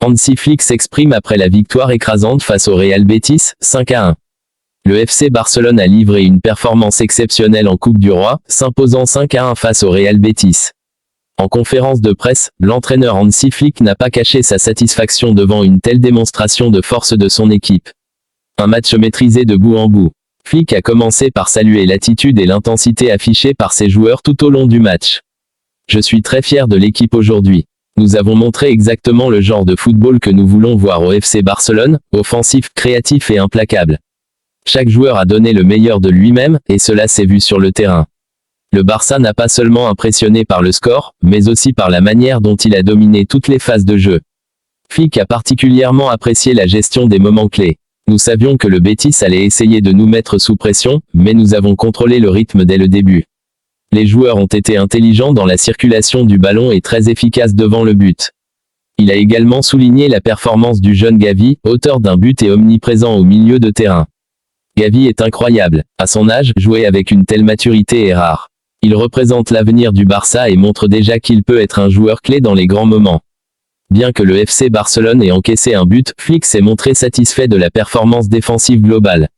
Hansi Flick s'exprime après la victoire écrasante face au Real Betis, 5-1. Le FC Barcelone a livré une performance exceptionnelle en Coupe du Roi, s'imposant 5-1 face au Real Betis. En conférence de presse, l'entraîneur Hansi Flick n'a pas caché sa satisfaction devant une telle démonstration de force de son équipe. Un match maîtrisé de bout en bout. Flick a commencé par saluer l'attitude et l'intensité affichées par ses joueurs tout au long du match. Je suis très fier de l'équipe aujourd'hui. Nous avons montré exactement le genre de football que nous voulons voir au FC Barcelone, offensif, créatif et implacable. Chaque joueur a donné le meilleur de lui-même, et cela s'est vu sur le terrain. Le Barça n'a pas seulement impressionné par le score, mais aussi par la manière dont il a dominé toutes les phases de jeu. Flick a particulièrement apprécié la gestion des moments clés. Nous savions que le Betis allait essayer de nous mettre sous pression, mais nous avons contrôlé le rythme dès le début. Les joueurs ont été intelligents dans la circulation du ballon et très efficaces devant le but. Il a également souligné la performance du jeune Gavi, auteur d'un but et omniprésent au milieu de terrain. Gavi est incroyable. À son âge, jouer avec une telle maturité est rare. Il représente l'avenir du Barça et montre déjà qu'il peut être un joueur clé dans les grands moments. Bien que le FC Barcelone ait encaissé un but, Flick s'est montré satisfait de la performance défensive globale.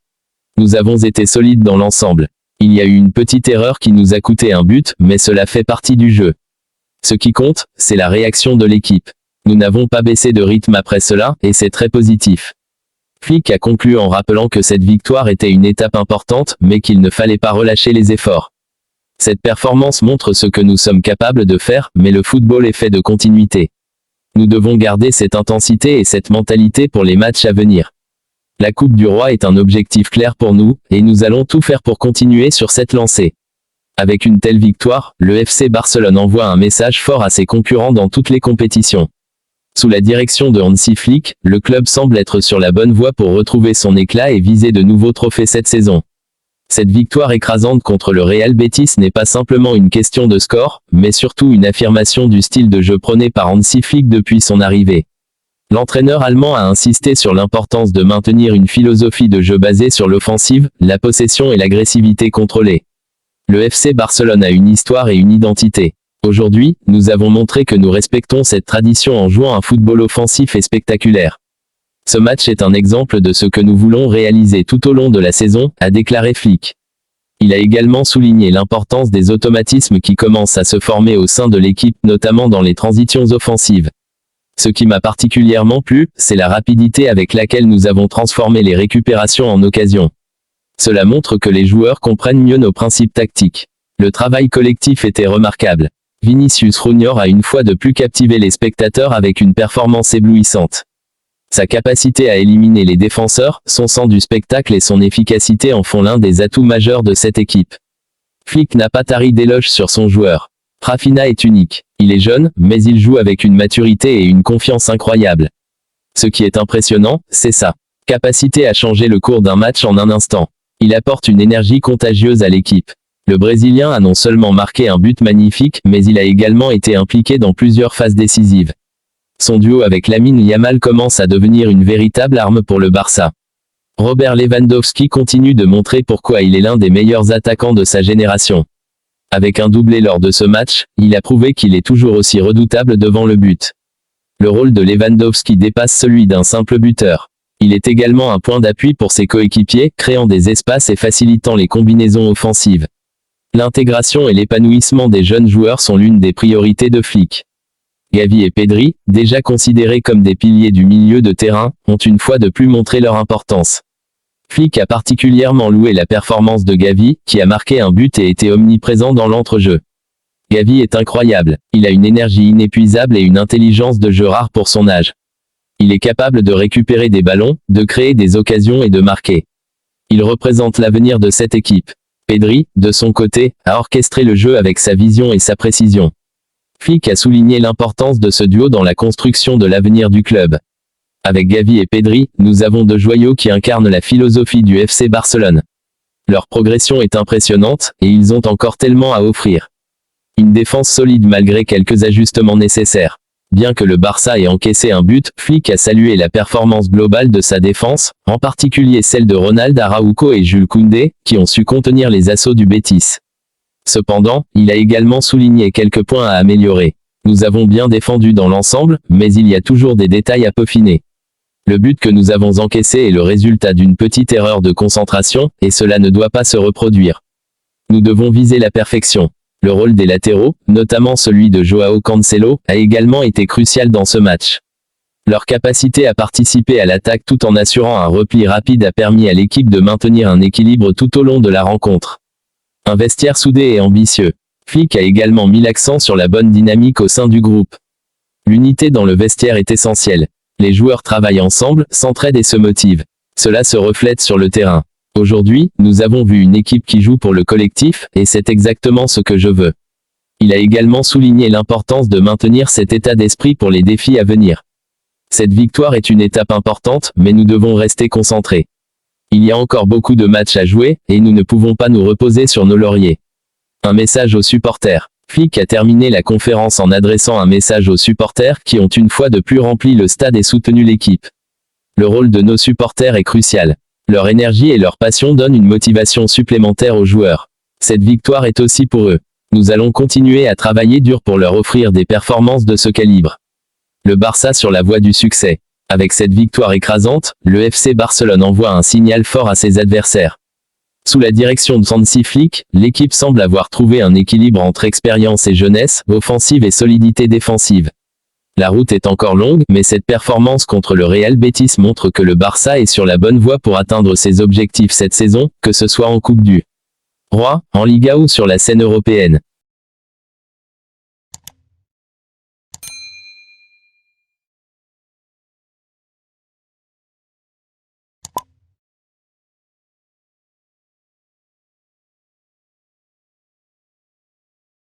Nous avons été solides dans l'ensemble. Il y a eu une petite erreur qui nous a coûté un but, mais cela fait partie du jeu. Ce qui compte, c'est la réaction de l'équipe. Nous n'avons pas baissé de rythme après cela, et c'est très positif. Flick a conclu en rappelant que cette victoire était une étape importante, mais qu'il ne fallait pas relâcher les efforts. Cette performance montre ce que nous sommes capables de faire, mais le football est fait de continuité. Nous devons garder cette intensité et cette mentalité pour les matchs à venir. La Coupe du Roi est un objectif clair pour nous, et nous allons tout faire pour continuer sur cette lancée. Avec une telle victoire, le FC Barcelone envoie un message fort à ses concurrents dans toutes les compétitions. Sous la direction de Hansi Flick, le club semble être sur la bonne voie pour retrouver son éclat et viser de nouveaux trophées cette saison. Cette victoire écrasante contre le Real Betis n'est pas simplement une question de score, mais surtout une affirmation du style de jeu prôné par Hansi Flick depuis son arrivée. L'entraîneur allemand a insisté sur l'importance de maintenir une philosophie de jeu basée sur l'offensive, la possession et l'agressivité contrôlée. Le FC Barcelone a une histoire et une identité. Aujourd'hui, nous avons montré que nous respectons cette tradition en jouant un football offensif et spectaculaire. Ce match est un exemple de ce que nous voulons réaliser tout au long de la saison, a déclaré Flick. Il a également souligné l'importance des automatismes qui commencent à se former au sein de l'équipe, notamment dans les transitions offensives. Ce qui m'a particulièrement plu, c'est la rapidité avec laquelle nous avons transformé les récupérations en occasions. Cela montre que les joueurs comprennent mieux nos principes tactiques. Le travail collectif était remarquable. Vinicius Junior a une fois de plus captivé les spectateurs avec une performance éblouissante. Sa capacité à éliminer les défenseurs, son sens du spectacle et son efficacité en font l'un des atouts majeurs de cette équipe. Flick n'a pas tari d'éloges sur son joueur. Rafinha est unique. Il est jeune, mais il joue avec une maturité et une confiance incroyables. Ce qui est impressionnant, c'est sa capacité à changer le cours d'un match en un instant. Il apporte une énergie contagieuse à l'équipe. Le Brésilien a non seulement marqué un but magnifique, mais il a également été impliqué dans plusieurs phases décisives. Son duo avec Lamine Yamal commence à devenir une véritable arme pour le Barça. Robert Lewandowski continue de montrer pourquoi il est l'un des meilleurs attaquants de sa génération. Avec un doublé lors de ce match, il a prouvé qu'il est toujours aussi redoutable devant le but. Le rôle de Lewandowski dépasse celui d'un simple buteur. Il est également un point d'appui pour ses coéquipiers, créant des espaces et facilitant les combinaisons offensives. L'intégration et l'épanouissement des jeunes joueurs sont l'une des priorités de Flick. Gavi et Pedri, déjà considérés comme des piliers du milieu de terrain, ont une fois de plus montré leur importance. Flick a particulièrement loué la performance de Gavi, qui a marqué un but et été omniprésent dans l'entrejeu. Gavi est incroyable. Il a une énergie inépuisable et une intelligence de jeu rare pour son âge. Il est capable de récupérer des ballons, de créer des occasions et de marquer. Il représente l'avenir de cette équipe. Pedri, de son côté, a orchestré le jeu avec sa vision et sa précision. Flick a souligné l'importance de ce duo dans la construction de l'avenir du club. Avec Gavi et Pedri, nous avons deux joyaux qui incarnent la philosophie du FC Barcelone. Leur progression est impressionnante, et ils ont encore tellement à offrir. Une défense solide malgré quelques ajustements nécessaires. Bien que le Barça ait encaissé un but, Flick a salué la performance globale de sa défense, en particulier celle de Ronald Araujo et Jules Koundé, qui ont su contenir les assauts du Betis. Cependant, il a également souligné quelques points à améliorer. Nous avons bien défendu dans l'ensemble, mais il y a toujours des détails à peaufiner. Le but que nous avons encaissé est le résultat d'une petite erreur de concentration, et cela ne doit pas se reproduire. Nous devons viser la perfection. Le rôle des latéraux, notamment celui de Joao Cancelo, a également été crucial dans ce match. Leur capacité à participer à l'attaque tout en assurant un repli rapide a permis à l'équipe de maintenir un équilibre tout au long de la rencontre. Un vestiaire soudé et ambitieux. Flick a également mis l'accent sur la bonne dynamique au sein du groupe. L'unité dans le vestiaire est essentielle. Les joueurs travaillent ensemble, s'entraident et se motivent. Cela se reflète sur le terrain. Aujourd'hui, nous avons vu une équipe qui joue pour le collectif, et c'est exactement ce que je veux. Il a également souligné l'importance de maintenir cet état d'esprit pour les défis à venir. Cette victoire est une étape importante, mais nous devons rester concentrés. Il y a encore beaucoup de matchs à jouer, et nous ne pouvons pas nous reposer sur nos lauriers. Un message aux supporters. Flick a terminé la conférence en adressant un message aux supporters qui ont une fois de plus rempli le stade et soutenu l'équipe. Le rôle de nos supporters est crucial. Leur énergie et leur passion donnent une motivation supplémentaire aux joueurs. Cette victoire est aussi pour eux. Nous allons continuer à travailler dur pour leur offrir des performances de ce calibre. Le Barça sur la voie du succès. Avec cette victoire écrasante, le FC Barcelone envoie un signal fort à ses adversaires. Sous la direction de Hansi Flick, l'équipe semble avoir trouvé un équilibre entre expérience et jeunesse, offensive et solidité défensive. La route est encore longue, mais cette performance contre le Real Betis montre que le Barça est sur la bonne voie pour atteindre ses objectifs cette saison, que ce soit en Coupe du Roi, en Liga ou sur la scène européenne.